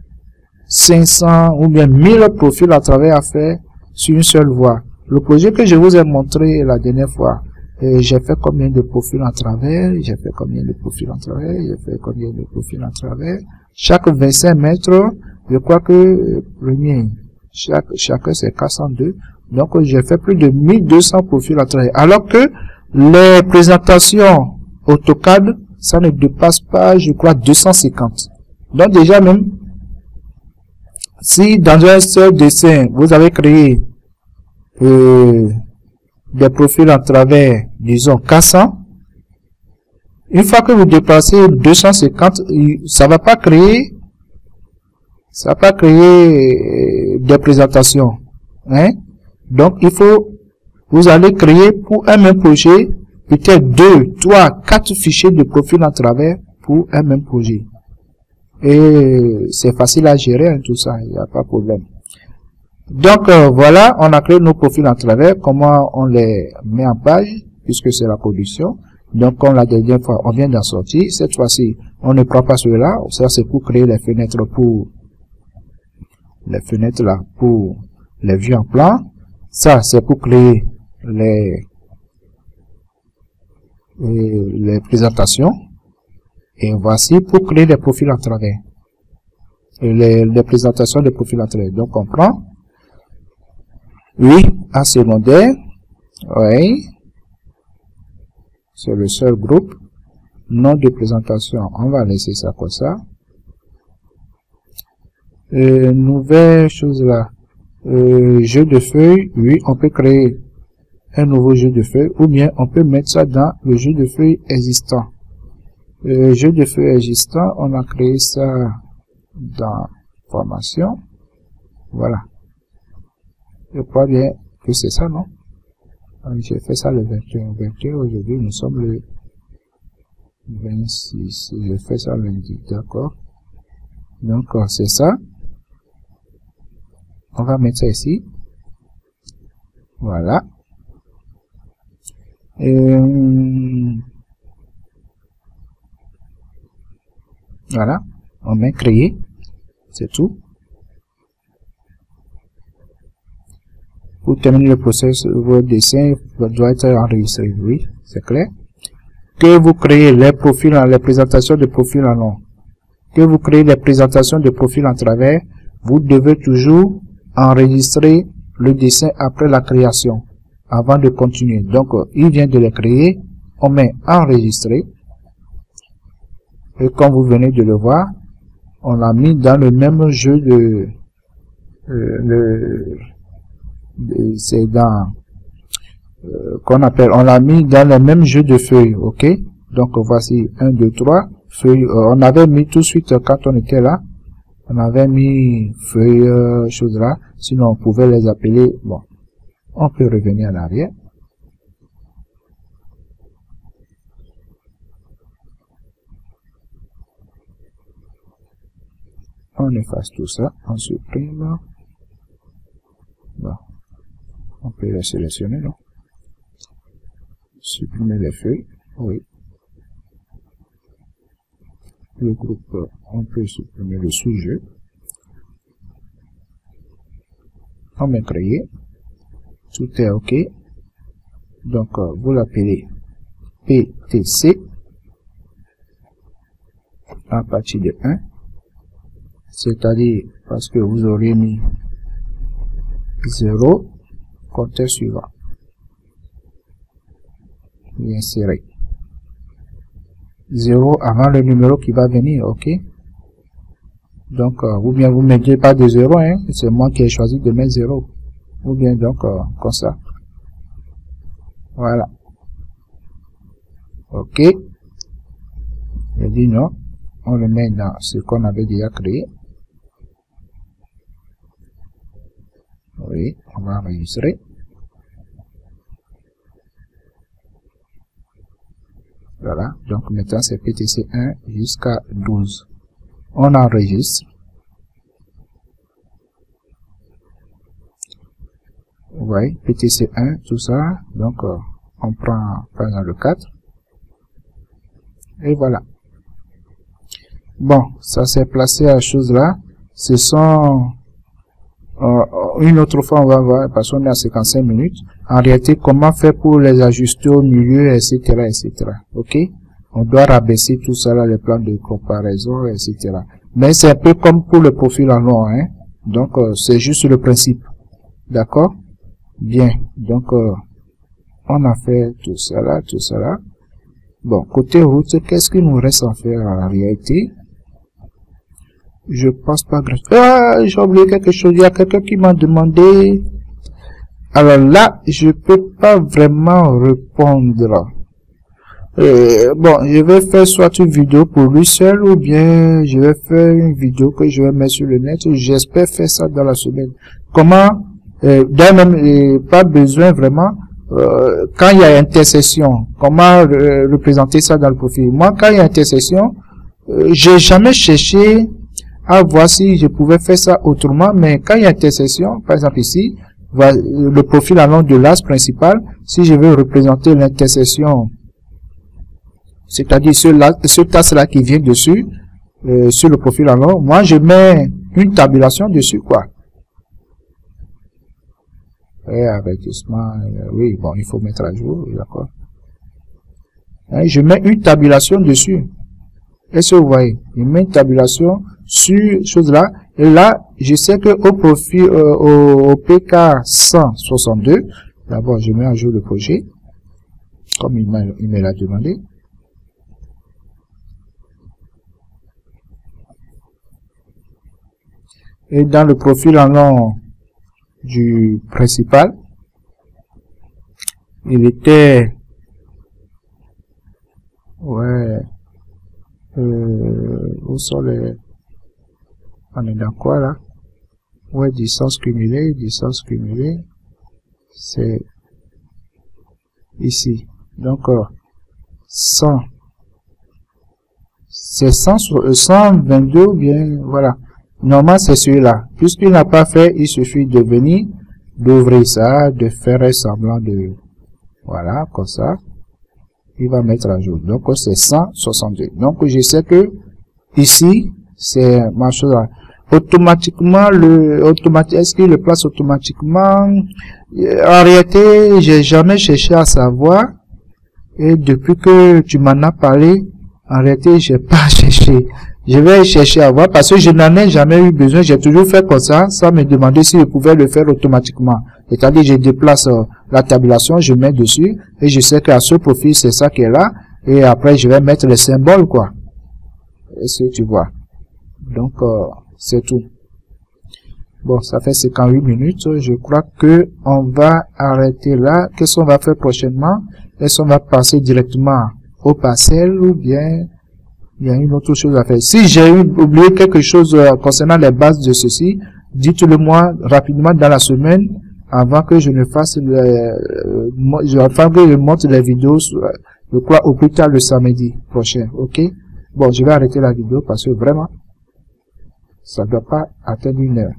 500 ou bien 1000 profils à travers à faire sur une seule voie. Le projet que je vous ai montré la dernière fois, j'ai fait combien de profils en travers, j'ai fait combien de profils en travers, j'ai fait combien de profils en travers. Chaque 25 mètres, je crois que premier, chacun c'est 402. Donc j'ai fait plus de 1200 profils en travers. Alors que les présentations AutoCAD, ça ne dépasse pas, je crois, 250. Donc déjà même, si dans un seul dessin, vous avez créé des profils en travers, disons 400, une fois que vous dépassez 250, ça va pas créer des présentations, hein. Donc il faut, vous allez créer pour un même projet peut-être 2, 3, 4 fichiers de profil en travers pour un même projet. Et c'est facile à gérer, hein, tout ça, il n'y a pas de problème. Donc voilà, on a créé nos profils en travers. Comment on les met en page, puisque c'est la production. Donc comme la dernière fois, on vient d'en sortir. Cette fois-ci, on ne prend pas cela. Ça c'est pour créer les fenêtres là pour les vues en plan. Ça c'est pour créer les présentations. Et voici pour créer des profils en travers. Et les présentations de profils en travers. Donc on prend. Oui, en secondaire, oui, c'est le seul groupe. Nom de présentation, on va laisser ça comme ça. Nouvelle chose là, jeu de feuilles, oui, on peut créer un nouveau jeu de feuilles, ou bien on peut mettre ça dans le jeu de feuilles existant. Jeu de feuilles existant, on a créé ça dans formation, voilà. Je crois bien que c'est ça, non? J'ai fait ça le 21 aujourd'hui, nous sommes le 26, j'ai fait ça lundi, d'accord? Donc, c'est ça. On va mettre ça ici. Voilà. Voilà. On met créer. C'est tout. Pour terminer le processus, votre dessin doit être enregistré. Oui, c'est clair. Que vous créez les profils, les présentations de profils en long. Que vous créez les présentations de profils en travers, vous devez toujours enregistrer le dessin après la création, avant de continuer. Donc, il vient de les créer, on met enregistrer. Et comme vous venez de le voir, on l'a mis dans le même jeu de c'est dans qu'on appelle, on l'a mis dans le même jeu de feuilles, ok? Donc voici 1, 2, 3 feuilles. On avait mis tout de suite quand on était là, on avait mis feuilles, choses là, sinon on pouvait les appeler. Bon, on peut revenir en arrière. On efface tout ça, on supprime. Bon. On peut les sélectionner, non? Supprimer les feuilles, oui. Le groupe, on peut supprimer le sujet. On met créer. Tout est OK. Donc, vous l'appelez PTC à partir de 1. C'est-à-dire parce que vous aurez mis 0. Compteur suivant. Et insérer. 0 avant le numéro qui va venir, ok? Donc, ou bien vous ne mettez pas de 0, hein? C'est moi qui ai choisi de mettre 0. Ou bien donc, comme ça. Voilà. Ok. Je dis non. On le met dans ce qu'on avait déjà créé. Oui, on va enregistrer. Voilà, donc maintenant c'est PTC 1 jusqu'à 12. On enregistre. Oui, PTC 1, tout ça. Donc on prend par exemple le 4. Et voilà. Bon, ça s'est placé à chose là. Ce sont Une autre fois, on va voir, parce qu'on est à 55 minutes, en réalité, comment faire pour les ajuster au milieu, etc., etc. Ok? On doit rabaisser tout ça là, les plans de comparaison, etc. Mais c'est un peu comme pour le profil en long, hein. Donc, c'est juste le principe. D'accord? Bien. Donc, on a fait tout ça là, tout ça là. Bon, côté route, qu'est-ce qu'il nous reste à faire en réalité? Je pense pas grand chose. Ah, j'ai oublié quelque chose. Il y a quelqu'un qui m'a demandé. Alors là, je peux pas vraiment répondre. Bon, je vais faire soit une vidéo pour lui seul ou bien je vais faire une vidéo que je vais mettre sur le net. J'espère faire ça dans la semaine. Comment, même, pas besoin vraiment, quand il y a intercession, comment représenter ça dans le profil. Moi, quand il y a intercession, j'ai jamais cherché à voir si je pouvais faire ça autrement, mais quand il y a intercession, par exemple ici, le profil allant de l'as principal, si je veux représenter l'intercession, c'est-à-dire ce tasse-là qui vient dessus, sur le profil allant, moi je mets une tabulation dessus, quoi. Et avertissement, oui, bon, il faut mettre à jour, d'accord. Je mets une tabulation dessus. Est-ce que vous voyez? Je mets une tabulation sur chose là. Et là, je sais que au profil, au PK 162, d'abord, je mets à jour le projet. Comme il me l'a demandé. Et dans le profil en long du principal, il était, ouais, où sont les, on est dans quoi là? Ouais, distance cumulée, c'est ici. Donc, 100, c'est 122 ou bien, voilà. Normalement, c'est celui-là. Puisqu'il n'a pas fait, il suffit de venir, d'ouvrir ça, de faire semblant de, voilà, comme ça. Il va mettre à jour. Donc, c'est 162. Donc, je sais que, ici, c'est ma chose là. Automatiquement, est-ce qu'il le place automatiquement? En réalité, j'ai jamais cherché à savoir. Et depuis que tu m'en as parlé, en réalité, j'ai pas cherché. Je vais chercher à voir parce que je n'en ai jamais eu besoin. J'ai toujours fait comme ça, sans me demander si je pouvais le faire automatiquement. C'est-à-dire, je déplace la tabulation, je mets dessus et je sais qu'à ce profil, c'est ça qui est là. Et après, je vais mettre les symboles, quoi. Est-ce que tu vois? Donc, c'est tout. Bon, ça fait 58 minutes. Je crois que on va arrêter là. Qu'est-ce qu'on va faire prochainement? Est-ce qu'on va passer directement au parcelle ou bien il y a une autre chose à faire? Si j'ai oublié quelque chose concernant les bases de ceci, dites-le moi rapidement dans la semaine avant que je ne fasse avant que je monte les vidéos, je crois au plus tard le samedi prochain. Ok? Bon, je vais arrêter la vidéo parce que vraiment, ça ne doit pas atteindre 1 heure.